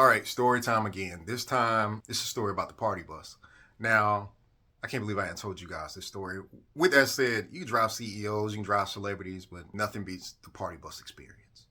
All right, story time again. This time, it's a story about the party bus. Now, I can't believe I hadn't told you guys this story. With that said, you can drive CEOs, you can drive celebrities, but nothing beats the party bus experience.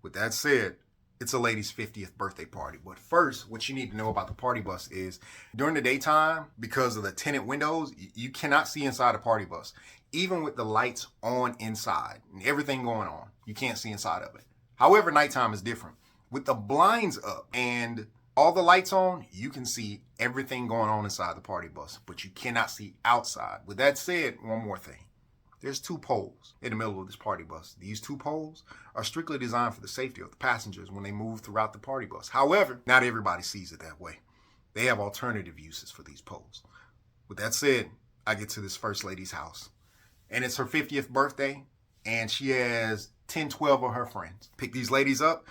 With that said, it's a lady's 50th birthday party. But first, what you need to know about the party bus is during the daytime, because of the tinted windows, you cannot see inside a party bus. Even with the lights on inside and everything going on, you can't see inside of it. However, nighttime is different. With the blinds up and all the lights on, you can see everything going on inside the party bus, but you cannot see outside. With that said, one more thing. There's two poles in the middle of this party bus. These two poles are strictly designed for the safety of the passengers when they move throughout the party bus. However, not everybody sees it that way. They have alternative uses for these poles. With that said, I get to this first lady's house, and it's her 50th birthday, and she has 10, 12 of her friends. Pick these ladies up.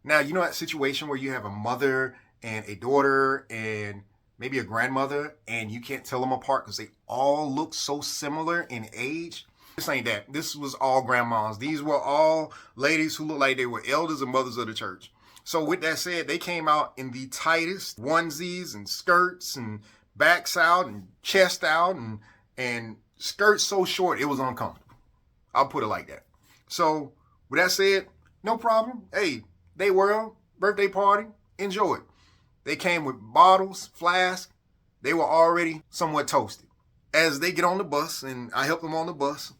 Now, you know that situation where you have a mother and a daughter and maybe a grandmother, and you can't tell them apart because they all look so similar in age? This ain't that. This was all grandmas. These were all ladies who looked like they were elders and mothers of the church. So with that said, they came out in the tightest onesies and skirts and backs out and chest out and skirts so short it was uncomfortable. I'll put it like that. So with that said, no problem. Hey, they were birthday party. Enjoy it. They came with bottles, flasks. They were already somewhat toasted. As they get on the bus, and I help them on the bus,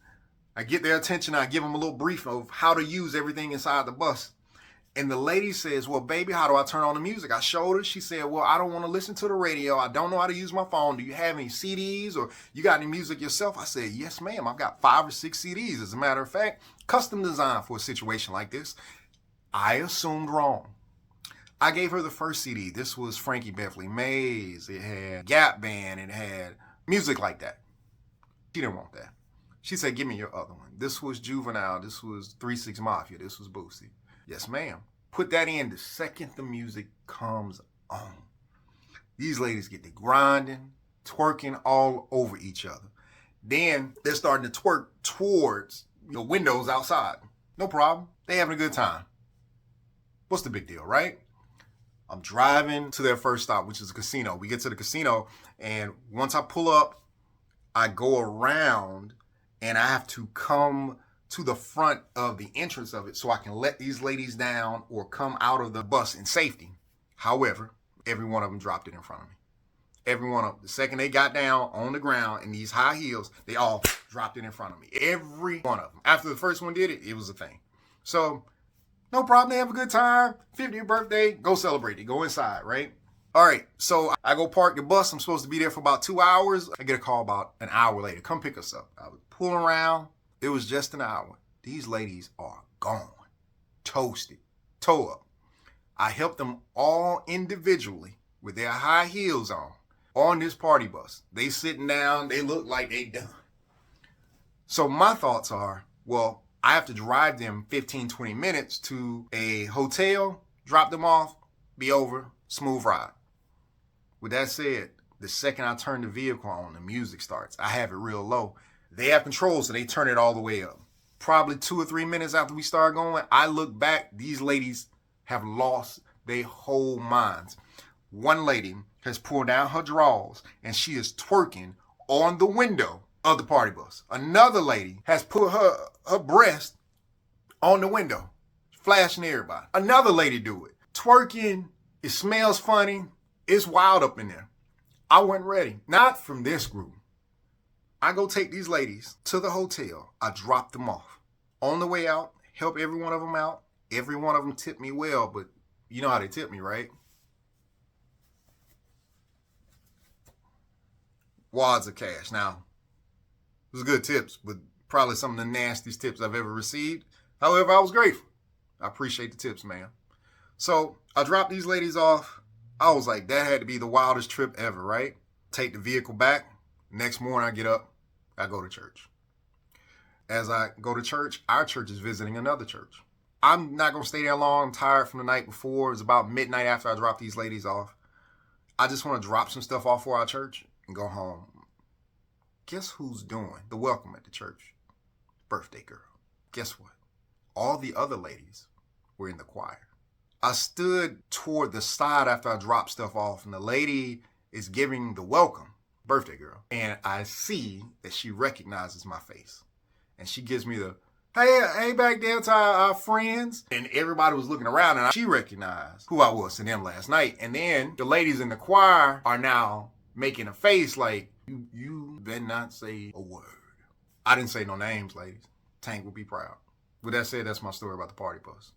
I get their attention. I give them a little brief of how to use everything inside the bus. And the lady says, well, baby, how do I turn on the music? I showed her. She said, well, I don't want to listen to the radio. I don't know how to use my phone. Do you have any CDs or you got any music yourself? I said, yes, ma'am. I've got 5 or 6 CDs. As a matter of fact, custom designed for a situation like this. I assumed wrong. I gave her the first CD. This was Frankie Beverly Mays. It had Gap Band. It had music like that. She didn't want that. She said, give me your other one. This was Juvenile. This was 3 6 Mafia. This was Boosie. Yes, ma'am. Put that in the second the music comes on. These ladies get to grinding, twerking all over each other. Then they're starting to twerk towards the windows outside. No problem. They having a good time. What's the big deal, right? I'm driving to their first stop, which is a casino. We get to the casino, and once I pull up, I go around, and I have to come to the front of the entrance of it so I can let these ladies down or come out of the bus in safety. However, every one of them dropped it in front of me. Every one of them. The second they got down on the ground in these high heels, they all dropped it in front of me. Every one of them. After the first one did it, it was a thing. So, no problem. They have a good time. 50th birthday. Go celebrate it. Go inside, right? All right. So I go park the bus. I'm supposed to be there for about 2 hours. I get a call about an hour later. Come pick us up. I was pulling around. It was just an hour. These ladies are gone. Toasted. Toe up. I helped them all individually with their high heels on this party bus. They sitting down. They look like they done. So my thoughts are, well, I have to drive them 15, 20 minutes to a hotel, drop them off, be over, smooth ride. With that said, the second I turn the vehicle on, the music starts. I have it real low. They have control, so they turn it all the way up. Probably 2 or 3 minutes after we start going, I look back, these ladies have lost their whole minds. One lady has pulled down her drawers, and she is twerking on the window of the party bus. Another lady has put her breast on the window, flashing everybody. Another lady do it. Twerking, it smells funny, it's wild up in there. I wasn't ready. Not from this group. I go take these ladies to the hotel. I drop them off. On the way out, help every one of them out. Every one of them tipped me well, but you know how they tip me, right? Wads of cash. Now, it was good tips, but probably some of the nastiest tips I've ever received. However, I was grateful. I appreciate the tips, man. So I dropped these ladies off. I was like, that had to be the wildest trip ever, right? Take the vehicle back. Next morning I get up, I go to church. As I go to church, our church is visiting another church. I'm not going to stay there long. I'm tired from the night before. It was about midnight after I dropped these ladies off. I just want to drop some stuff off for our church and go home. Guess who's doing the welcome at the church? Birthday girl. Guess what? All the other ladies were in the choir. I stood toward the side after I dropped stuff off, and the lady is giving the welcome, birthday girl, and I see that she recognizes my face, and she gives me the hey back there to our friends, and everybody was looking around, and she recognized who I was to them last night. And then the ladies in the choir are now making a face like you better not say a word. I didn't say no names, ladies. Tank would be proud. With that said, that's my story about the party bus.